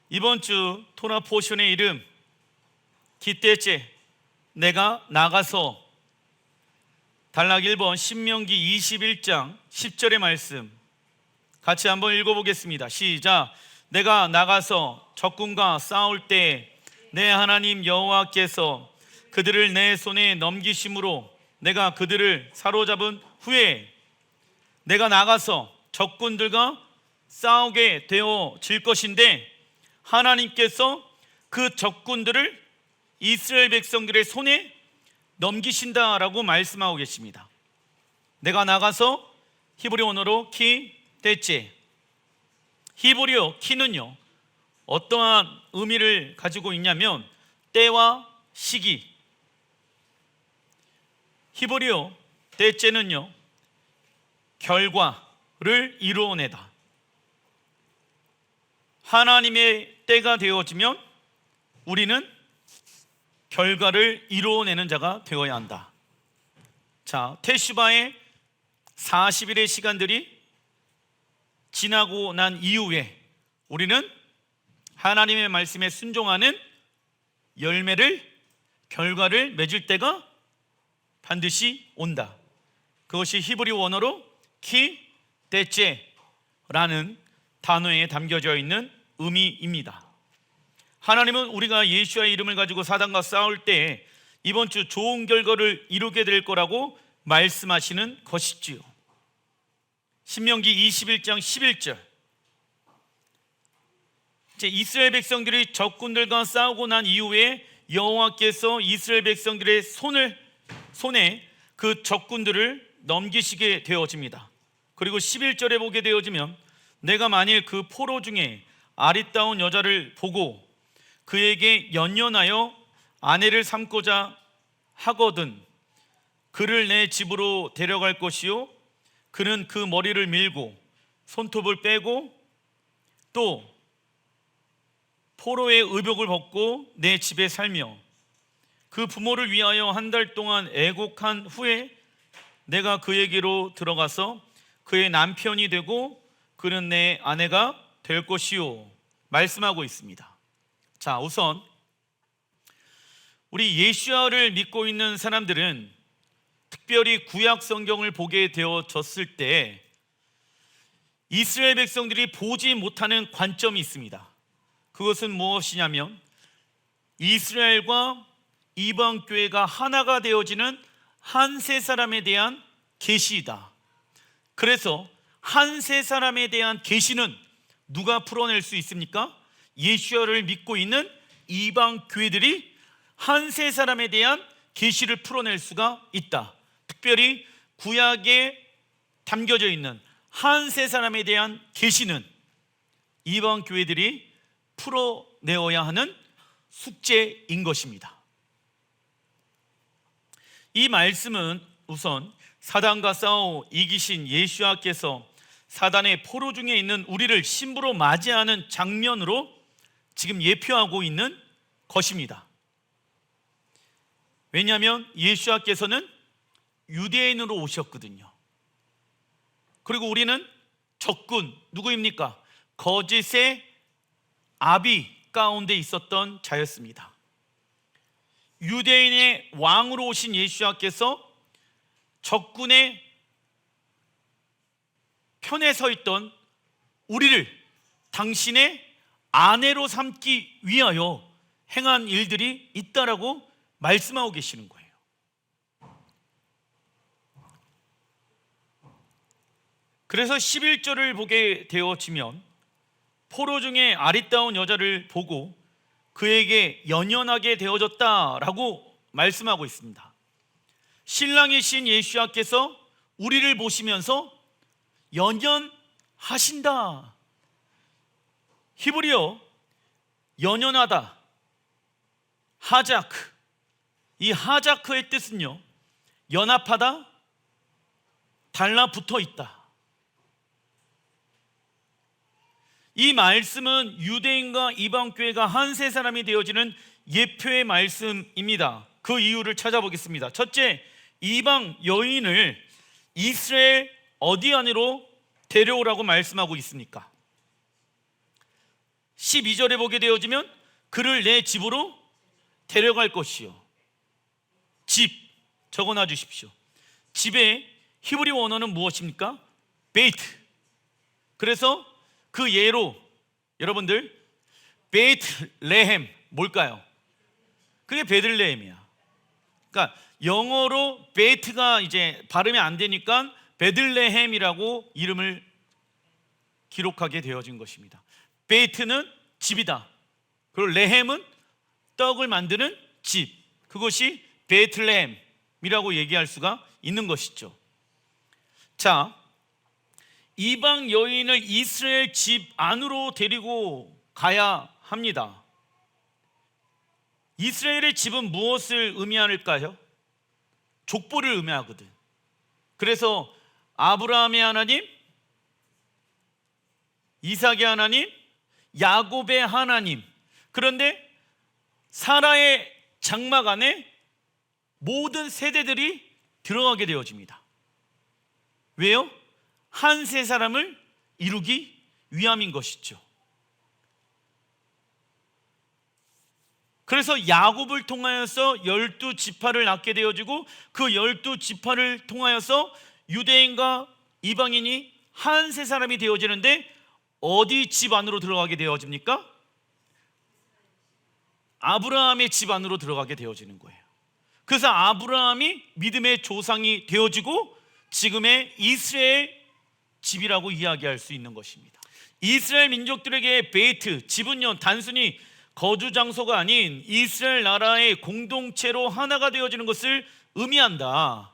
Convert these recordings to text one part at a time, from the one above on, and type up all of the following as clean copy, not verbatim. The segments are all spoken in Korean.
이번 주 토나 포션의 이름 기때째 내가 나가서 단락 1번 신명기 21장 10절의 말씀 같이 한번 읽어보겠습니다. 시작. 내가 나가서 적군과 싸울 때 내 하나님 여호와께서 그들을 내 손에 넘기심으로 내가 그들을 사로잡은 후에 내가 나가서 적군들과 싸우게 되어질 것인데 하나님께서 그 적군들을 이스라엘 백성들의 손에 넘기신다라고 말씀하고 계십니다. 내가 나가서 히브리 언어로 키 때째. 히브리어 키는요 어떠한 의미를 가지고 있냐면 때와 시기. 히브리어 때째는요 결과를 이루어내다. 하나님의 때가 되어지면 우리는 결과를 이루어내는 자가 되어야 한다. 자, 테슈바의 40일의 시간들이 지나고 난 이후에 우리는 하나님의 말씀에 순종하는 결과를 맺을 때가 반드시 온다. 그것이 히브리 원어로 키 때째라는 단어에 담겨져 있는 의미입니다. 하나님은 우리가 예수의 이름을 가지고 사단과 싸울 때 이번 주 좋은 결과를 이루게 될 거라고 말씀하시는 것이지요. 신명기 21장 11절. 이스라엘 백성들이 적군들과 싸우고 난 이후에 여호와께서 이스라엘 백성들의 손에 그 적군들을 넘기시게 되어집니다. 그리고 11절에 보게 되어지면 내가 만일 그 포로 중에 아리따운 여자를 보고 그에게 연연하여 아내를 삼고자 하거든 그를 내 집으로 데려갈 것이요 그는 그 머리를 밀고 손톱을 빼고 또 포로의 의복을 벗고 내 집에 살며 그 부모를 위하여 한 달 동안 애곡한 후에 내가 그에게로 들어가서 그의 남편이 되고 그는 내 아내가 될 것이요 말씀하고 있습니다. 자, 우선 우리 예수야를 믿고 있는 사람들은 특별히 구약 성경을 보게 되어졌을 때 이스라엘 백성들이 보지 못하는 관점이 있습니다. 그것은 무엇이냐면 이스라엘과 이방 교회가 하나가 되어지는 한 세 사람에 대한 계시이다. 그래서 한 세 사람에 대한 계시는 누가 풀어낼 수 있습니까? 예수야를 믿고 있는 이방 교회들이 한 세 사람에 대한 계시를 풀어낼 수가 있다. 특별히 구약에 담겨져 있는 한 세 사람에 대한 계시는 이방 교회들이 풀어내어야 하는 숙제인 것입니다. 이 말씀은 우선 사단과 싸워 이기신 예수야께서 사단의 포로 중에 있는 우리를 신부로 맞이하는 장면으로 지금 예표하고 있는 것입니다. 왜냐하면 예수야께서는 유대인으로 오셨거든요. 그리고 우리는 적군, 누구입니까? 거짓의 아비 가운데 있었던 자였습니다. 유대인의 왕으로 오신 예수야께서 적군의 편에 서 있던 우리를 당신의 아내로 삼기 위하여 행한 일들이 있다라고 말씀하고 계시는 거예요. 그래서 11절을 보게 되어지면 포로 중에 아리따운 여자를 보고 그에게 연연하게 되어졌다라고 말씀하고 있습니다. 신랑이신 예수야께서 우리를 보시면서 연연하신다. 히브리어 연연하다, 하자크. 이 하자크의 뜻은요 연합하다, 달라붙어 있다. 이 말씀은 유대인과 이방교회가 한 세 사람이 되어지는 예표의 말씀입니다. 그 이유를 찾아보겠습니다. 첫째, 이방 여인을 이스라엘 어디 안으로 데려오라고 말씀하고 있습니까? 12절에 보게 되어지면 그를 내 집으로 데려갈 것이요. 집 적어놔 주십시오. 집의 히브리 원어는 무엇입니까? 베이트. 그래서 그 예로 여러분들 베이트레헴 뭘까요? 그게 베들레헴이야. 그러니까 영어로 베이트가 이제 발음이 안 되니까 베들레헴이라고 이름을 기록하게 되어진 것입니다. 베이트는 집이다. 그리고 레헴은 떡을 만드는 집. 그것이 베들레헴이라고 얘기할 수가 있는 것이죠. 자, 이방 여인을 이스라엘 집 안으로 데리고 가야 합니다. 이스라엘의 집은 무엇을 의미할까요? 족보를 의미하거든. 그래서 아브라함의 하나님, 이삭의 하나님, 야곱의 하나님. 그런데 사라의 장막 안에 모든 세대들이 들어가게 되어집니다. 왜요? 한 세 사람을 이루기 위함인 것이죠. 그래서 야곱을 통하여서 12지파를 낳게 되어지고 그 12지파를 통하여서 유대인과 이방인이 한 세 사람이 되어지는데 어디 집 안으로 들어가게 되어집니까? 아브라함의 집 안으로 들어가게 되어지는 거예요. 그래서 아브라함이 믿음의 조상이 되어지고 지금의 이스라엘 집이라고 이야기할 수 있는 것입니다. 이스라엘 민족들에게 베이트, 집은요 단순히 거주 장소가 아닌 이스라엘 나라의 공동체로 하나가 되어지는 것을 의미한다.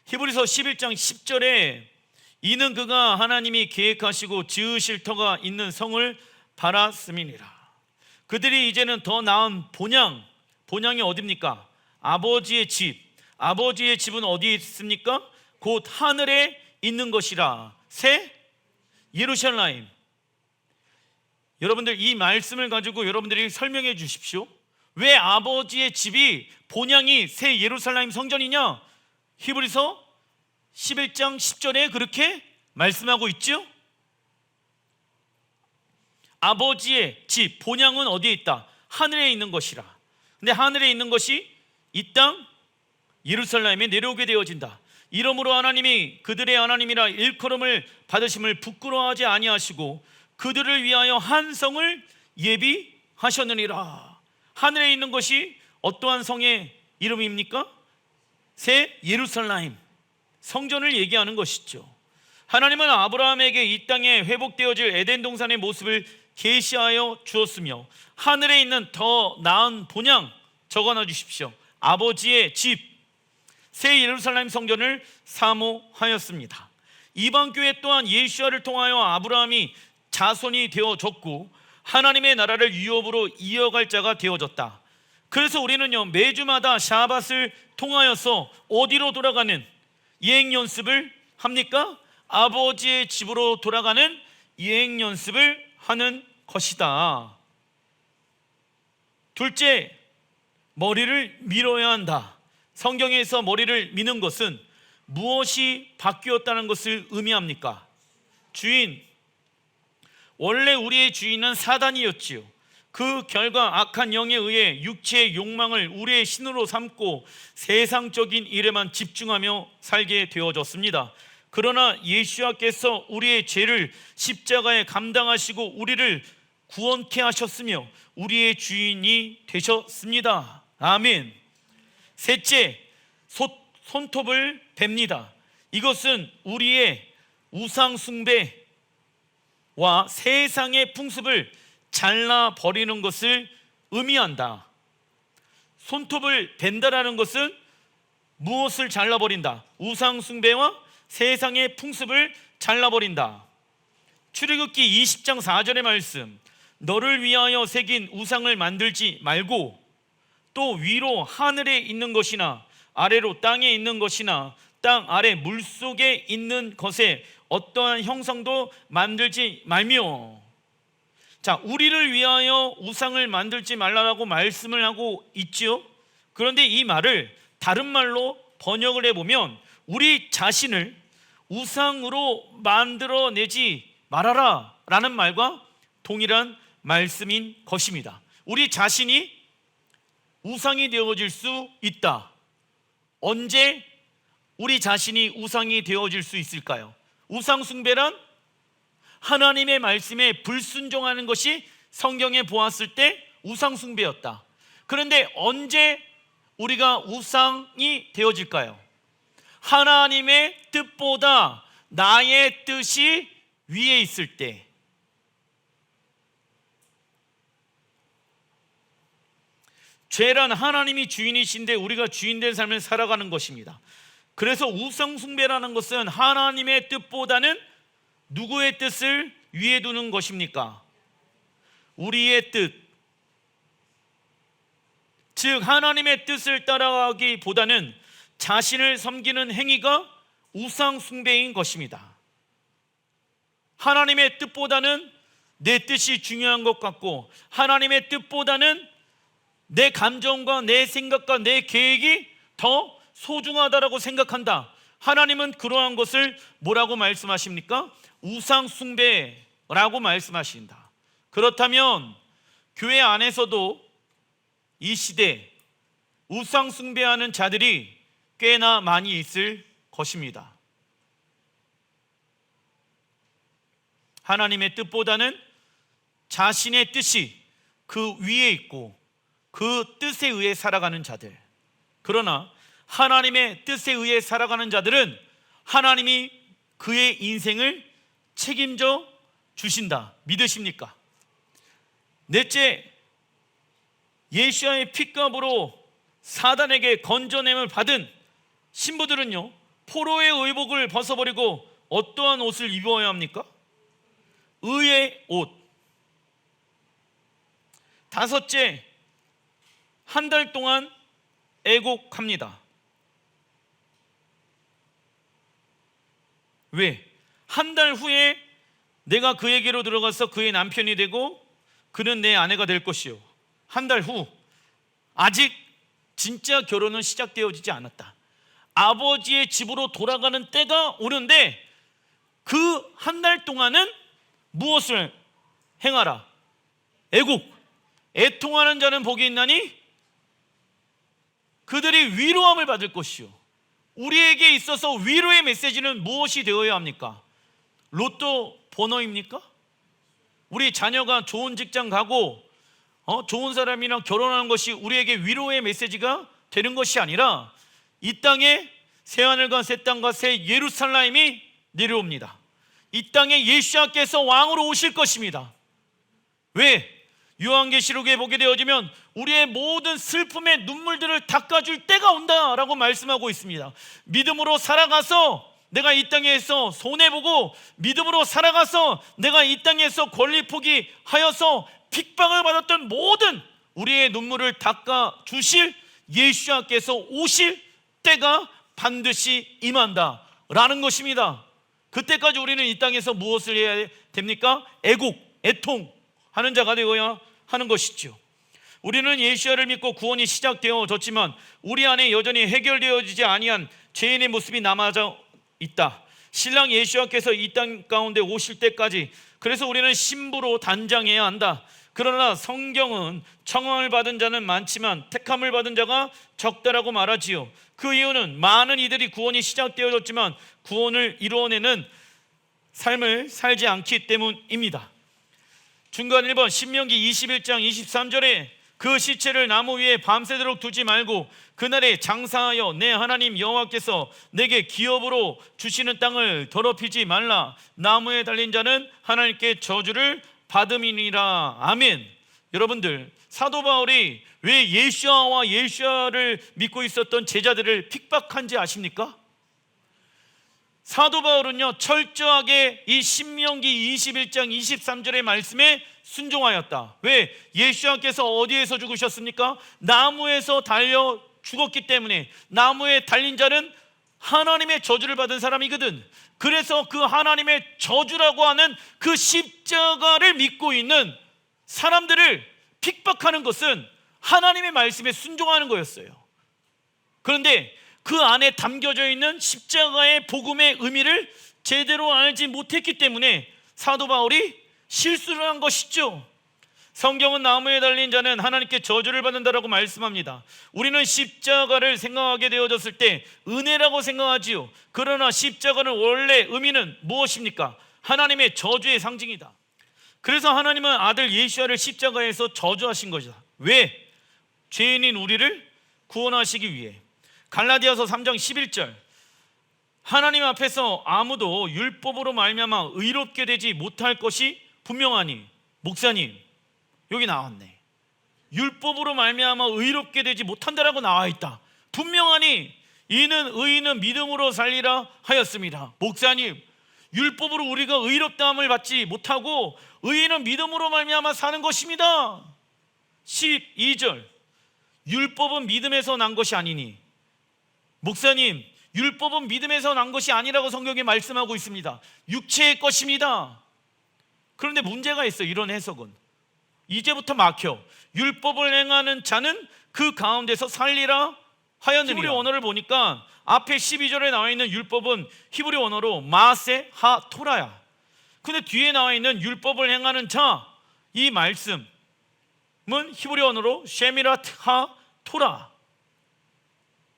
히브리서 11장 10절에 이는 그가 하나님이 계획하시고 지으실 터가 있는 성을 바랐음이니라. 그들이 이제는 더 나은 본향이 어디입니까? 아버지의 집. 아버지의 집은 어디에 있습니까? 곧 하늘에 있는 것이라. 새 예루살렘. 여러분들 이 말씀을 가지고 여러분들이 설명해 주십시오. 왜 아버지의 집이 본향이 새 예루살렘 성전이냐? 히브리서 11장 10절에 그렇게 말씀하고 있죠. 아버지의 집 본향은 어디에 있다? 하늘에 있는 것이라. 근데 하늘에 있는 것이 이 땅 예루살렘에 내려오게 되어진다. 이러므로 하나님이 그들의 하나님이라 일컬음을 받으심을 부끄러워하지 아니하시고 그들을 위하여 한 성을 예비하셨느니라. 하늘에 있는 것이 어떠한 성의 이름입니까? 새 예루살렘 성전을 얘기하는 것이죠. 하나님은 아브라함에게 이 땅에 회복되어질 에덴 동산의 모습을 계시하여 주었으며 하늘에 있는 더 나은 본향 적어놔 주십시오. 아버지의 집 새 예루살렘 성전을 사모하였습니다. 이방 교회 또한 예수야를 통하여 아브라함이 자손이 되어졌고 하나님의 나라를 유업으로 이어갈 자가 되어졌다. 그래서 우리는요 매주마다 샤밧을 통하여서 어디로 돌아가는 여행 연습을 합니까? 아버지의 집으로 돌아가는 여행 연습을 하는 것이다. 둘째, 머리를 밀어야 한다. 성경에서 머리를 미는 것은 무엇이 바뀌었다는 것을 의미합니까? 주인, 원래 우리의 주인은 사단이었지요. 그 결과 악한 영에 의해 육체의 욕망을 우리의 신으로 삼고 세상적인 일에만 집중하며 살게 되어졌습니다. 그러나 예수께서 우리의 죄를 십자가에 감당하시고 우리를 구원케 하셨으며 우리의 주인이 되셨습니다. 아멘. 셋째, 손톱을 뱁니다. 이것은 우리의 우상 숭배와 세상의 풍습을 잘라버리는 것을 의미한다. 손톱을 벤다라는 것은 무엇을 잘라버린다? 우상 숭배와 세상의 풍습을 잘라버린다. 출애굽기 20장 4절의 말씀, 너를 위하여 새긴 우상을 만들지 말고 또 위로 하늘에 있는 것이나 아래로 땅에 있는 것이나 땅 아래 물속에 있는 것에 어떠한 형상도 만들지 말며. 자, 우리를 위하여 우상을 만들지 말라고 말씀을 하고 있지요. 그런데 이 말을 다른 말로 번역을 해보면 우리 자신을 우상으로 만들어내지 말아라 라는 말과 동일한 말씀인 것입니다. 우리 자신이 우상이 되어질 수 있다. 언제 우리 자신이 우상이 되어질 수 있을까요? 우상 숭배란 하나님의 말씀에 불순종하는 것이 성경에 보았을 때 우상 숭배였다. 그런데 언제 우리가 우상이 되어질까요? 하나님의 뜻보다 나의 뜻이 위에 있을 때. 죄란 하나님이 주인이신데 우리가 주인된 삶을 살아가는 것입니다. 그래서 우상 숭배라는 것은 하나님의 뜻보다는 누구의 뜻을 위에 두는 것입니까? 우리의 뜻, 즉 하나님의 뜻을 따라가기보다는 자신을 섬기는 행위가 우상 숭배인 것입니다. 하나님의 뜻보다는 내 뜻이 중요한 것 같고, 하나님의 뜻보다는 내 감정과 내 생각과 내 계획이 더 소중하다라고 생각한다. 하나님은 그러한 것을 뭐라고 말씀하십니까? 우상 숭배라고 말씀하신다. 그렇다면 교회 안에서도 이 시대 우상 숭배하는 자들이 꽤나 많이 있을 것입니다. 하나님의 뜻보다는 자신의 뜻이 그 위에 있고 그 뜻에 의해 살아가는 자들. 그러나 하나님의 뜻에 의해 살아가는 자들은 하나님이 그의 인생을 책임져 주신다. 믿으십니까? 넷째, 예수와의 핏값으로 사단에게 건져냄을 받은 신부들은요, 포로의 의복을 벗어버리고 어떠한 옷을 입어야 합니까? 의의 옷. 다섯째, 한 달 동안 애곡합니다. 왜? 한 달 후에 내가 그에게로 들어가서 그의 남편이 되고 그는 내 아내가 될 것이요. 한 달 후, 아직 진짜 결혼은 시작되어지지 않았다. 아버지의 집으로 돌아가는 때가 오는데 그 한 달 동안은 무엇을 행하라? 애곡. 애통하는 자는 복이 있나니 그들이 위로함을 받을 것이요. 우리에게 있어서 위로의 메시지는 무엇이 되어야 합니까? 로또 번호입니까? 우리 자녀가 좋은 직장 가고 좋은 사람이랑 결혼하는 것이 우리에게 위로의 메시지가 되는 것이 아니라 이 땅에 새하늘과 새 땅과 새 예루살렘이 내려옵니다. 이 땅에 예수께서 왕으로 오실 것입니다. 왜? 요한계시록에 보게 되어지면 우리의 모든 슬픔의 눈물들을 닦아줄 때가 온다라고 말씀하고 있습니다. 믿음으로 살아가서 내가 이 땅에서 손해보고, 믿음으로 살아가서 내가 이 땅에서 권리 포기하여서 핍박을 받았던 모든 우리의 눈물을 닦아주실 예수께서 오실 때가 반드시 임한다 라는 것입니다. 그때까지 우리는 이 땅에서 무엇을 해야 됩니까? 애곡, 애통하는 자가 되어야 하는 것이죠. 우리는 예수를 믿고 구원이 시작되어졌지만 우리 안에 여전히 해결되어지지 아니한 죄인의 모습이 남아 있다. 신랑 예수께서 이 땅 가운데 오실 때까지, 그래서 우리는 신부로 단장해야 한다. 그러나 성경은 청함을 받은 자는 많지만 택함을 받은 자가 적다라고 말하지요. 그 이유는 많은 이들이 구원이 시작되어졌지만 구원을 이루어내는 삶을 살지 않기 때문입니다. 중간 1번 신명기 21장 23절에 그 시체를 나무 위에 밤새도록 두지 말고 그날에 장사하여 내 하나님 여호와께서 내게 기업으로 주시는 땅을 더럽히지 말라. 나무에 달린 자는 하나님께 저주를 받음이니라. 아멘. 여러분들, 사도 바울이 왜 예수와 예수를 믿고 있었던 제자들을 핍박한지 아십니까? 사도 바울은요, 철저하게 이 신명기 21장 23절의 말씀에 순종하였다. 왜? 예수께서 어디에서 죽으셨습니까? 나무에서 달려 죽었기 때문에. 나무에 달린 자는 하나님의 저주를 받은 사람이거든. 그래서 그 하나님의 저주라고 하는 그 십자가를 믿고 있는 사람들을 핍박하는 것은 하나님의 말씀에 순종하는 거였어요. 그런데 그 안에 담겨져 있는 십자가의 복음의 의미를 제대로 알지 못했기 때문에 사도 바울이 실수를 한 것이죠. 성경은 나무에 달린 자는 하나님께 저주를 받는다라고 말씀합니다. 우리는 십자가를 생각하게 되어졌을 때 은혜라고 생각하지요. 그러나 십자가는 원래 의미는 무엇입니까? 하나님의 저주의 상징이다. 그래서 하나님은 아들 예수야를 십자가에서 저주하신 것이다. 왜? 죄인인 우리를 구원하시기 위해. 갈라디아서 3장 11절, 하나님 앞에서 아무도 율법으로 말미암아 의롭게 되지 못할 것이 분명하니. 목사님, 여기 나왔네. 율법으로 말미암아 의롭게 되지 못한다라고 나와 있다. 분명하니 이는 의인은 믿음으로 살리라 하였습니다. 목사님, 율법으로 우리가 의롭다함을 받지 못하고 의인은 믿음으로 말미암아 사는 것입니다. 12절, 율법은 믿음에서 난 것이 아니니. 목사님, 율법은 믿음에서 난 것이 아니라고 성경에 말씀하고 있습니다. 육체의 것입니다. 그런데 문제가 있어요. 이런 해석은 이제부터 막혀. 율법을 행하는 자는 그 가운데서 살리라 하였느니라. 히브리 원어를 보니까 앞에 12절에 나와 있는 율법은 히브리 원어로 마세 하 토라야. 근데 뒤에 나와 있는 율법을 행하는 자, 이 말씀은 히브리 언어로 쉐미라트 하 토라.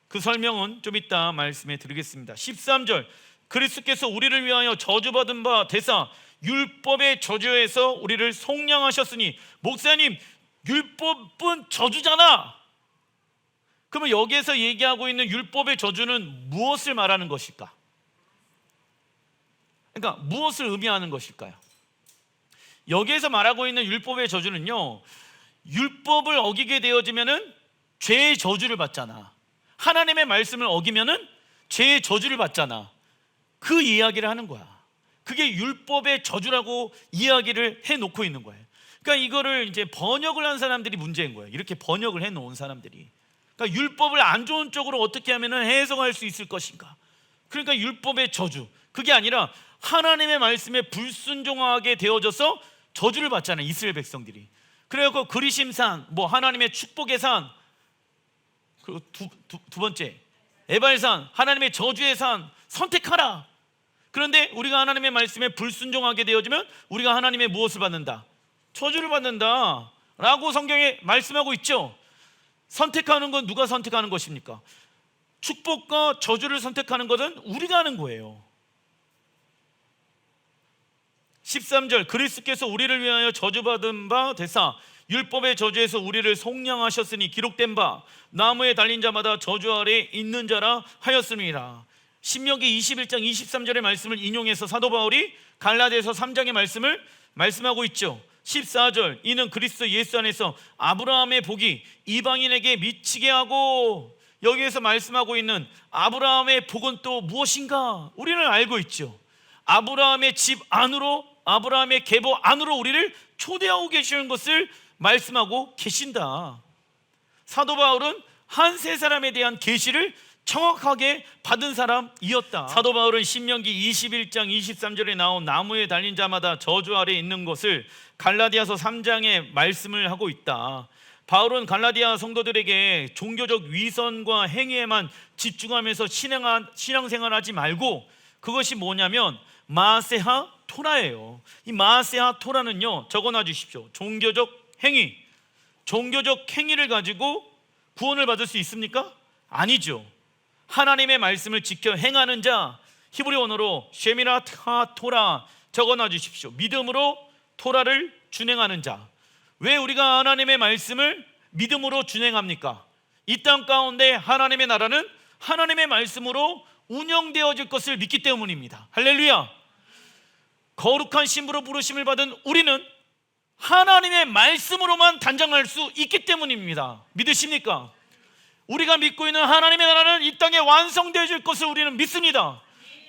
그 설명은 좀 이따 말씀해 드리겠습니다. 13절, 그리스도께서 우리를 위하여 저주받은 바 되사 율법의 저주에서 우리를 속량하셨으니. 목사님, 율법은 저주잖아. 그러면 여기에서 얘기하고 있는 율법의 저주는 무엇을 말하는 것일까? 그러니까 무엇을 의미하는 것일까요? 여기에서 말하고 있는 율법의 저주는요, 율법을 어기게 되어지면은 죄의 저주를 받잖아. 하나님의 말씀을 어기면은 죄의 저주를 받잖아. 그 이야기를 하는 거야. 그게 율법의 저주라고 이야기를 해놓고 있는 거예요. 그러니까 이거를 이제 번역을 한 사람들이 문제인 거예요. 이렇게 번역을 해놓은 사람들이. 그러니까 율법을 안 좋은 쪽으로 어떻게 하면은 해석할 수 있을 것인가. 그러니까 율법의 저주, 그게 아니라 하나님의 말씀에 불순종하게 되어져서 저주를 받잖아요, 이스라엘 백성들이. 그래서 그리심산, 뭐 하나님의 축복의 산, 그리고 두 번째 에발산, 하나님의 저주의 산 선택하라. 그런데 우리가 하나님의 말씀에 불순종하게 되어지면 우리가 하나님의 무엇을 받는다? 저주를 받는다 라고 성경에 말씀하고 있죠. 선택하는 건 누가 선택하는 것입니까? 축복과 저주를 선택하는 것은 우리가 하는 거예요. 13절, 그리스도께서 우리를 위하여 저주받은 바 되사 율법의 저주에서 우리를 속량하셨으니 기록된 바 나무에 달린 자마다 저주 아래 있는 자라 하였습니다. 신명기 21장 23절의 말씀을 인용해서 사도 바울이 갈라디아서 3장의 말씀을 말씀하고 있죠. 14절, 이는 그리스도 예수 안에서 아브라함의 복이 이방인에게 미치게 하고. 여기에서 말씀하고 있는 아브라함의 복은 또 무엇인가? 우리는 알고 있죠. 아브라함의 집 안으로, 아브라함의 계보 안으로 우리를 초대하고 계시는 것을 말씀하고 계신다. 사도 바울은 한 세 사람에 대한 계시를 정확하게 받은 사람이었다. 사도 바울은 신명기 21장 23절에 나온 나무에 달린 자마다 저주 아래 있는 것을 갈라디아서 3장에 말씀을 하고 있다. 바울은 갈라디아 성도들에게 종교적 위선과 행위에만 집중하면서 신앙생활하지 말고, 그것이 뭐냐면 마세하 토라예요. 이 마세하 토라는요, 적어놔 주십시오. 종교적 행위. 종교적 행위를 가지고 구원을 받을 수 있습니까? 아니죠. 하나님의 말씀을 지켜 행하는 자, 히브리 언어로 쉐미라트 하 토라 적어놔 주십시오. 믿음으로 토라를 준행하는 자. 왜 우리가 하나님의 말씀을 믿음으로 준행합니까? 이 땅 가운데 하나님의 나라는 하나님의 말씀으로 운영되어질 것을 믿기 때문입니다. 할렐루야. 거룩한 신부로 부르심을 받은 우리는 하나님의 말씀으로만 단장할 수 있기 때문입니다. 믿으십니까? 우리가 믿고 있는 하나님의 나라는 이 땅에 완성되어질 것을 우리는 믿습니다.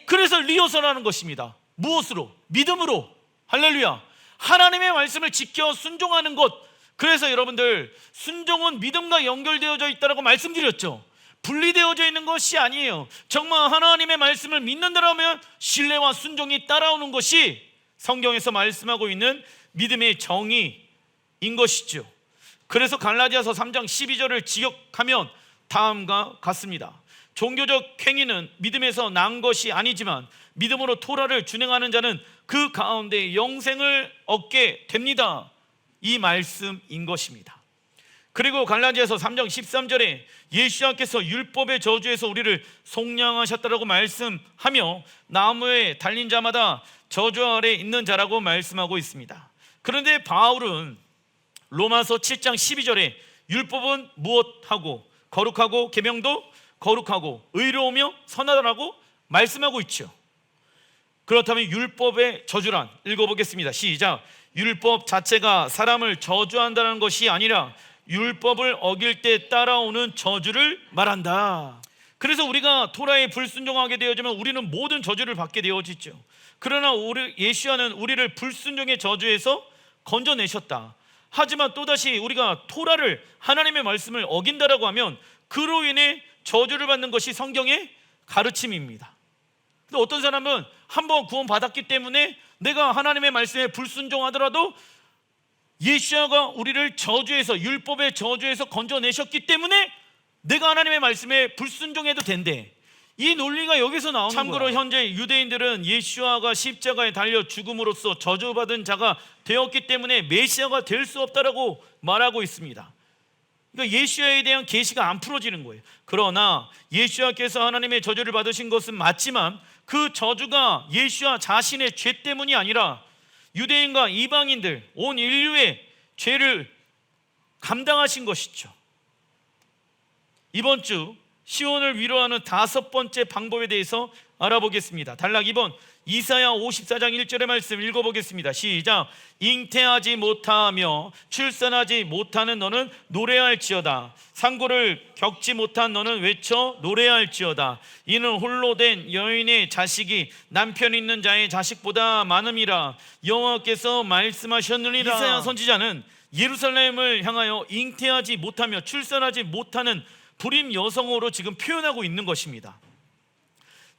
그래서 리허설하는 것입니다. 무엇으로? 믿음으로. 할렐루야. 하나님의 말씀을 지켜 순종하는 것. 그래서 여러분들, 순종은 믿음과 연결되어져 있다고 말씀드렸죠. 분리되어져 있는 것이 아니에요. 정말 하나님의 말씀을 믿는다면 신뢰와 순종이 따라오는 것이 성경에서 말씀하고 있는 믿음의 정의인 것이죠. 그래서 갈라디아서 3장 12절을 지역하면 다음과 같습니다. 종교적 행위는 믿음에서 난 것이 아니지만 믿음으로 토라를 준행하는 자는 그 가운데 영생을 얻게 됩니다. 이 말씀인 것입니다. 그리고 갈라디아서 3장 13절에 예수께서 율법의 저주에서 우리를 속량하셨다라고 말씀하며 나무에 달린 자마다 저주 아래 있는 자라고 말씀하고 있습니다. 그런데 바울은 로마서 7장 12절에 율법은 무엇하고 거룩하고 계명도 거룩하고 의로우며 선하다라고 말씀하고 있죠. 그렇다면 율법의 저주란, 읽어보겠습니다. 시작. 율법 자체가 사람을 저주한다는 것이 아니라 율법을 어길 때 따라오는 저주를 말한다. 그래서 우리가 토라에 불순종하게 되어지면 우리는 모든 저주를 받게 되어지죠. 그러나 예수와는 우리를 불순종의 저주에서 건져내셨다. 하지만 또다시 우리가 토라를, 하나님의 말씀을 어긴다라고 하면 그로 인해 저주를 받는 것이 성경의 가르침입니다. 근데 어떤 사람은 한번 구원받았기 때문에 내가 하나님의 말씀에 불순종하더라도 예수가 우리를 저주에서, 율법의 저주에서 건져내셨기 때문에 내가 하나님의 말씀에 불순종해도 된대. 이 논리가 여기서 나오는 거야. 참고로 현재 유대인들은 예수가 십자가에 달려 죽음으로써 저주받은 자가 되었기 때문에 메시아가 될 수 없다라고 말하고 있습니다. 그러니까 예수에 대한 계시가 안 풀어지는 거예요. 그러나 예수께서 하나님의 저주를 받으신 것은 맞지만 그 저주가 예수 자신의 죄 때문이 아니라 유대인과 이방인들, 온 인류의 죄를 감당하신 것이죠. 이번 주 시온을 위로하는 5번째 방법에 대해서 알아보겠습니다. 단락 2번 이사야 54장 1절의 말씀 읽어보겠습니다. 시작. 잉태하지 못하며 출산하지 못하는 너는 노래할지어다. 상고를 겪지 못한 너는 외쳐 노래할지어다. 이는 홀로 된 여인의 자식이 남편 있는 자의 자식보다 많음이라 여호와께서 말씀하셨느니라. 이사야 선지자는 예루살렘을 향하여 잉태하지 못하며 출산하지 못하는 불임 여성으로 지금 표현하고 있는 것입니다.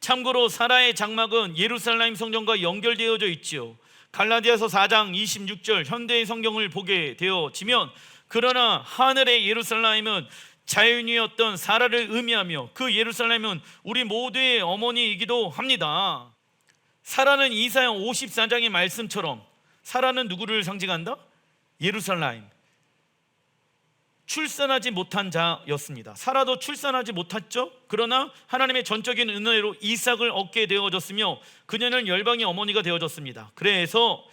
참고로 사라의 장막은 예루살렘 성전과 연결되어져 있지요. 갈라디아서 4장 26절 현대의 성경을 보게 되어지면 그러나 하늘의 예루살렘은 자연이었던 사라를 의미하며 그 예루살렘은 우리 모두의 어머니이기도 합니다. 사라는 이사야 54장의 말씀처럼 사라는 누구를 상징한다? 예루살렘, 출산하지 못한 자였습니다. 사라도 출산하지 못했죠. 그러나 하나님의 전적인 은혜로 이삭을 얻게 되어졌으며 그녀는 열방의 어머니가 되어졌습니다. 그래서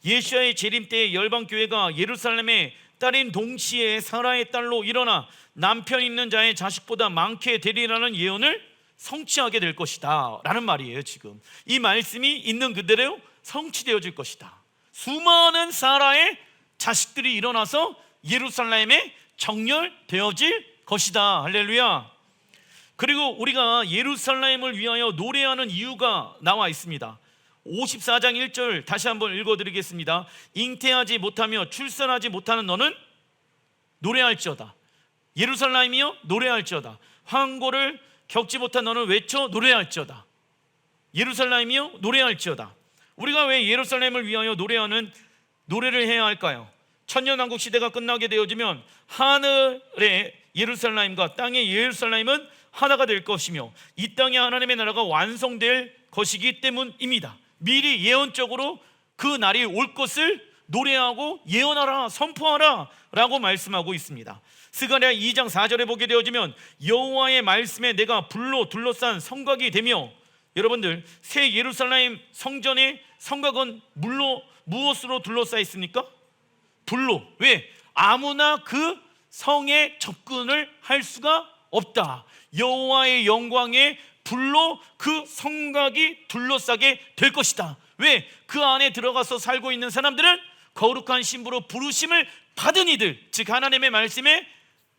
예수의 재림 때 열방교회가 예루살렘의 딸인 동시에 사라의 딸로 일어나 남편 있는 자의 자식보다 많게 되리라는 예언을 성취하게 될 것이다 라는 말이에요. 지금 이 말씀이 있는 그대로 성취되어질 것이다. 수많은 사라의 자식들이 일어나서 예루살렘에 정렬되어질 것이다. 할렐루야. 그리고 우리가 예루살렘을 위하여 노래하는 이유가 나와 있습니다. 54장 1절 다시 한번 읽어드리겠습니다. 잉태하지 못하며 출산하지 못하는 너는 노래할지어다. 예루살렘이여 노래할지어다. 황고를 겪지 못한 너는 외쳐 노래할지어다. 예루살렘이여 노래할지어다. 우리가 왜 예루살렘을 위하여 노래를 해야 할까요? 천년왕국 시대가 끝나게 되어지면 하늘의 예루살렘과 땅의 예루살렘은 하나가 될 것이며 이 땅에 하나님의 나라가 완성될 것이기 때문입니다. 미리 예언적으로 그 날이 올 것을 노래하고 예언하라, 선포하라 라고 말씀하고 있습니다. 스가랴 2장 4절에 보게 되어지면 여호와의 말씀에 내가 불로 둘러싼 성곽이 되며, 여러분들 새 예루살렘 성전의 성곽은 무엇으로 둘러싸여 있습니까? 불로. 왜? 아무나 그 성에 접근을 할 수가 없다. 여호와의 영광에 불로 그 성곽이 둘러싸게 될 것이다. 왜? 그 안에 들어가서 살고 있는 사람들은 거룩한 신부로 부르심을 받은 이들, 즉 하나님의 말씀에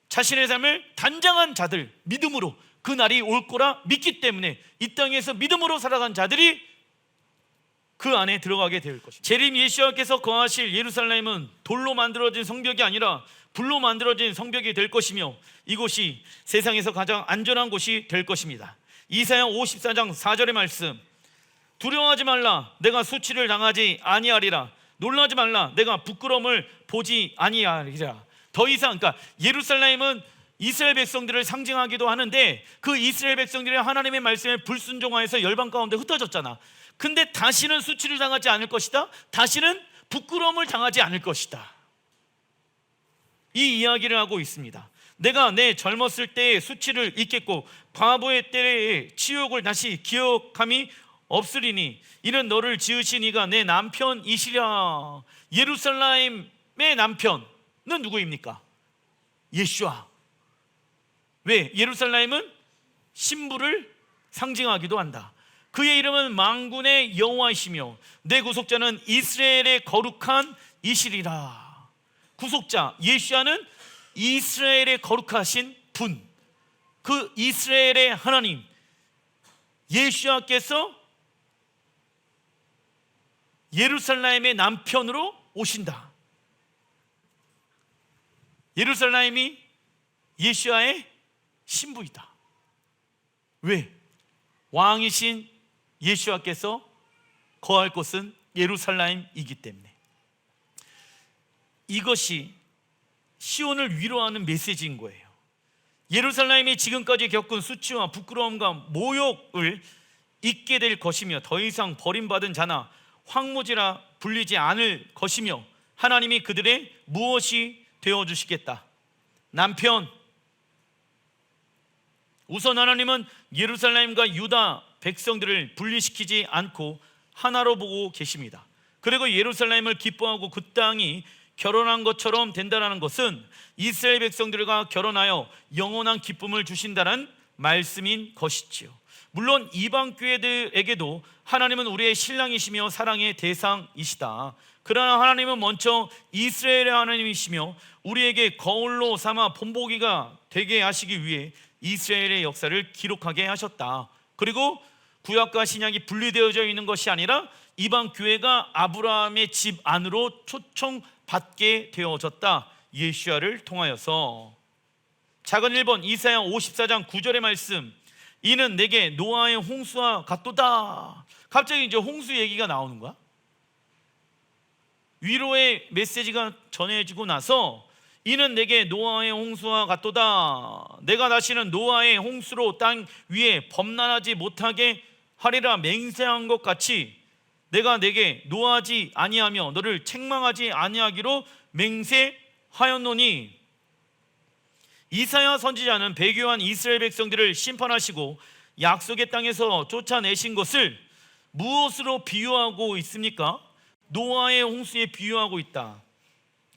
자신의 삶을 단장한 자들, 믿음으로 그 날이 올 거라 믿기 때문에 이 땅에서 믿음으로 살아간 자들이 그 안에 들어가게 될 것입니다. 재림 예수께서 거하실 예루살렘은 돌로 만들어진 성벽이 아니라 불로 만들어진 성벽이 될 것이며 이곳이 세상에서 가장 안전한 곳이 될 것입니다. 이사야 54장 4절의 말씀, 두려워하지 말라, 내가 수치를 당하지 아니하리라. 놀라지 말라, 내가 부끄러움을 보지 아니하리라. 더 이상, 그러니까 예루살렘은 이스라엘 백성들을 상징하기도 하는데 그 이스라엘 백성들이 하나님의 말씀에 불순종하여서 열방 가운데 흩어졌잖아. 근데 다시는 수치를 당하지 않을 것이다. 다시는 부끄러움을 당하지 않을 것이다. 이 이야기를 하고 있습니다. 내가 내 젊었을 때의 수치를 잊겠고 과부의 때의 치욕을 다시 기억함이 없으리니 이는 너를 지으신 이가 내 남편이시랴. 예루살렘의 남편은 누구입니까? 예수와. 왜? 예루살렘은 신부를 상징하기도 한다. 그의 이름은 만군의 여호와이시며 내 구속자는 이스라엘의 거룩한 이시리라. 구속자 예수야는 이스라엘의 거룩하신 분, 그 이스라엘의 하나님 예수야께서 예루살렘의 남편으로 오신다. 예루살렘이 예수야의 신부이다. 왜? 왕이신 예수야께서 거할 곳은 예루살렘이기 때문에. 이것이 시온을 위로하는 메시지인 거예요. 예루살렘이 지금까지 겪은 수치와 부끄러움과 모욕을 잊게 될 것이며 더 이상 버림받은 자나 황무지라 불리지 않을 것이며 하나님이 그들의 무엇이 되어주시겠다. 남편. 우선 하나님은 예루살렘과 유다 백성들을 분리시키지 않고 하나로 보고 계십니다. 그리고 예루살렘을 기뻐하고 그 땅이 결혼한 것처럼 된다는 것은 이스라엘 백성들과 결혼하여 영원한 기쁨을 주신다는 말씀인 것이지요. 물론 이방 교회들에게도 하나님은 우리의 신랑이시며 사랑의 대상이시다. 그러나 하나님은 먼저 이스라엘의 하나님이시며 우리에게 거울로 삼아 본보기가 되게 하시기 위해 이스라엘의 역사를 기록하게 하셨다. 그리고 구약과 신약이 분리되어져 있는 것이 아니라 이방 교회가 아브라함의 집 안으로 초청받게 되어졌다. 예수야를 통하여서. 작은 1번 이사야 54장 9절의 말씀. 이는 내게 노아의 홍수와 같도다. 갑자기 이제 홍수 얘기가 나오는 거야. 위로의 메시지가 전해지고 나서 이는 내게 노아의 홍수와 같도다. 내가 다시는 노아의 홍수로 땅 위에 범람하지 못하게 하리라 맹세한 것 같이 내가 내게 노하지 아니하며 너를 책망하지 아니하기로 맹세하였노니. 이사야 선지자는 배교한 이스라엘 백성들을 심판하시고 약속의 땅에서 쫓아내신 것을 무엇으로 비유하고 있습니까? 노아의 홍수에 비유하고 있다.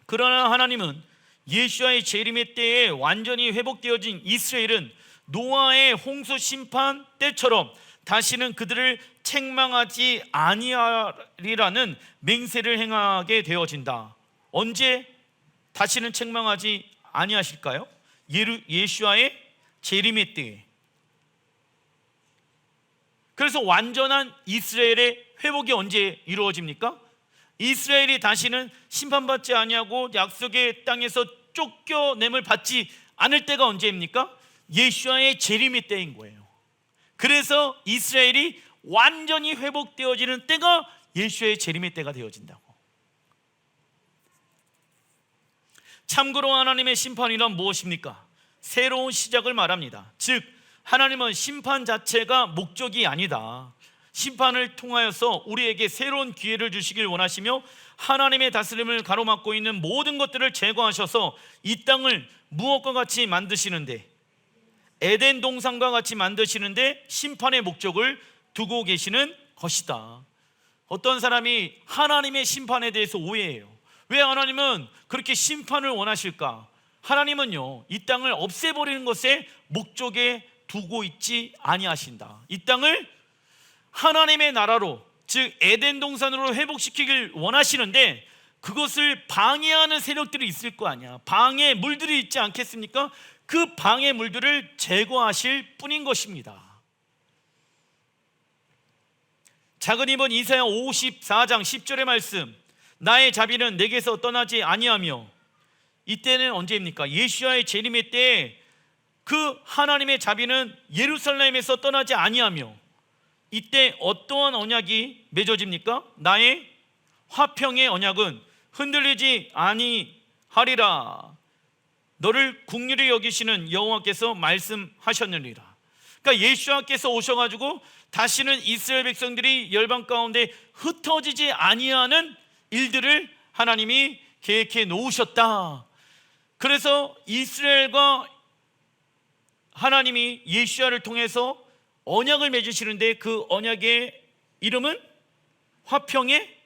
그러나 하나님은 예수야의 재림의 때에 완전히 회복되어진 이스라엘은 노아의 홍수 심판 때처럼 다시는 그들을 책망하지 아니하리라는 맹세를 행하게 되어진다. 언제 다시는 책망하지 아니하실까요? 예수야의 재림의 때에. 그래서 완전한 이스라엘의 회복이 언제 이루어집니까? 이스라엘이 다시는 심판받지 아니하고 약속의 땅에서 쫓겨냄을 받지 않을 때가 언제입니까? 예수야의 재림의 때인 거예요. 그래서 이스라엘이 완전히 회복되어지는 때가 예수야의 재림의 때가 되어진다고. 참고로 하나님의 심판이란 무엇입니까? 새로운 시작을 말합니다. 즉 하나님은 심판 자체가 목적이 아니다. 심판을 통하여서 우리에게 새로운 기회를 주시길 원하시며 하나님의 다스림을 가로막고 있는 모든 것들을 제거하셔서 이 땅을 무엇과 같이 만드시는데, 에덴 동산과 같이 만드시는데 심판의 목적을 두고 계시는 것이다. 어떤 사람이 하나님의 심판에 대해서 오해해요. 왜 하나님은 그렇게 심판을 원하실까? 하나님은요, 이 땅을 없애버리는 것에 목적에 두고 있지 아니하신다. 이 땅을 하나님의 나라로, 즉 에덴 동산으로 회복시키길 원하시는데 그것을 방해하는 세력들이 있을 거 아니야. 방해 물들이 있지 않겠습니까? 그 방해 물들을 제거하실 뿐인 것입니다. 작은 2번 이사야 54장 10절의 말씀. 나의 자비는 내게서 떠나지 아니하며. 이때는 언제입니까? 예수야의 재림의 때에 그 하나님의 자비는 예루살렘에서 떠나지 아니하며. 이때 어떠한 언약이 맺어집니까? 나의 화평의 언약은 흔들리지 아니하리라. 너를 긍휼히 여기시는 여호와께서 말씀하셨느니라. 그러니까 예수야께서 오셔가지고 다시는 이스라엘 백성들이 열방 가운데 흩어지지 아니하는 일들을 하나님이 계획해 놓으셨다. 그래서 이스라엘과 하나님이 예수야를 통해서 언약을 맺으시는데 그 언약의 이름은 화평의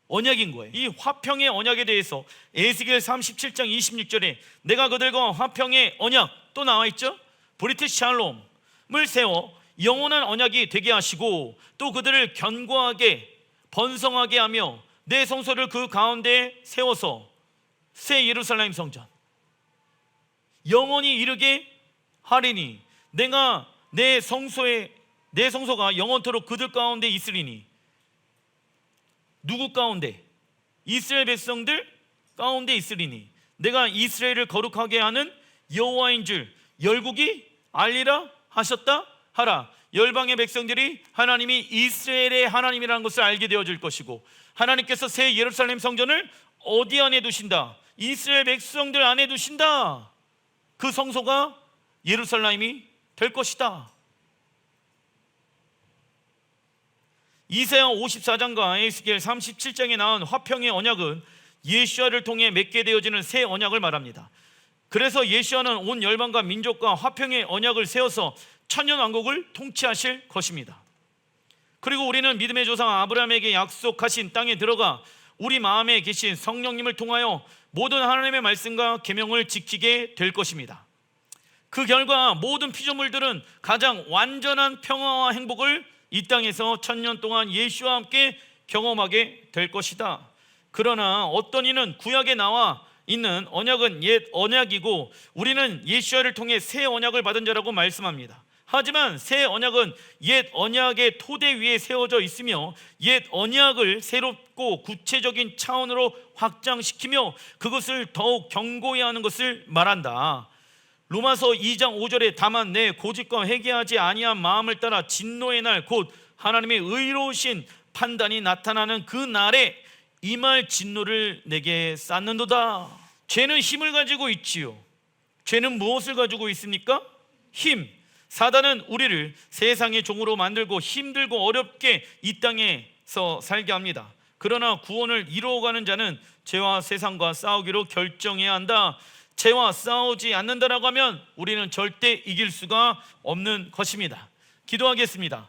언약인 거예요. 이 화평의 언약에 대해서 에스겔 37장 26절에 내가 그들과 화평의 언약, 또 나와 있죠. 브리티시 샬롬을 세워 영원한 언약이 되게 하시고 또 그들을 견고하게 번성하게 하며 내 성소를 그 가운데 세워서 새 예루살렘 성전 영원히 이르게 하리니 내가 내 성소가 영원토록 그들 가운데 있으리니. 누구 가운데? 이스라엘 백성들 가운데 있으리니 내가 이스라엘을 거룩하게 하는 여호와인 줄 열국이 알리라 하셨다 하라. 열방의 백성들이 하나님이 이스라엘의 하나님이라는 것을 알게 되어질 것이고, 하나님께서 새 예루살렘 성전을 어디 안에 두신다? 이스라엘 백성들 안에 두신다. 그 성소가 예루살렘이 될 것이다. 이사야 54장과 에스겔 37장에 나온 화평의 언약은 예수야를 통해 맺게 되어지는 새 언약을 말합니다. 그래서 예수야는 온 열방과 민족과 화평의 언약을 세워서 천년 왕국을 통치하실 것입니다. 그리고 우리는 믿음의 조상 아브라함에게 약속하신 땅에 들어가 우리 마음에 계신 성령님을 통하여 모든 하나님의 말씀과 계명을 지키게 될 것입니다. 그 결과 모든 피조물들은 가장 완전한 평화와 행복을 이 땅에서 천년 동안 예수와 함께 경험하게 될 것이다. 그러나 어떤 이는 구약에 나와 있는 언약은 옛 언약이고 우리는 예수야를 통해 새 언약을 받은 자라고 말씀합니다. 하지만 새 언약은 옛 언약의 토대 위에 세워져 있으며 옛 언약을 새롭고 구체적인 차원으로 확장시키며 그것을 더욱 견고히 하는 것을 말한다. 로마서 2장 5절에 다만 내 고집과 회개하지 아니한 마음을 따라 진노의 날 곧 하나님의 의로우신 판단이 나타나는 그 날에 임할 진노를 내게 쌓는도다. 죄는 힘을 가지고 있지요. 죄는 무엇을 가지고 있습니까? 힘. 사단은 우리를 세상의 종으로 만들고 힘들고 어렵게 이 땅에서 살게 합니다. 그러나 구원을 이루어가는 자는 죄와 세상과 싸우기로 결정해야 한다. 죄와 싸우지 않는다라고 하면 우리는 절대 이길 수가 없는 것입니다. 기도하겠습니다.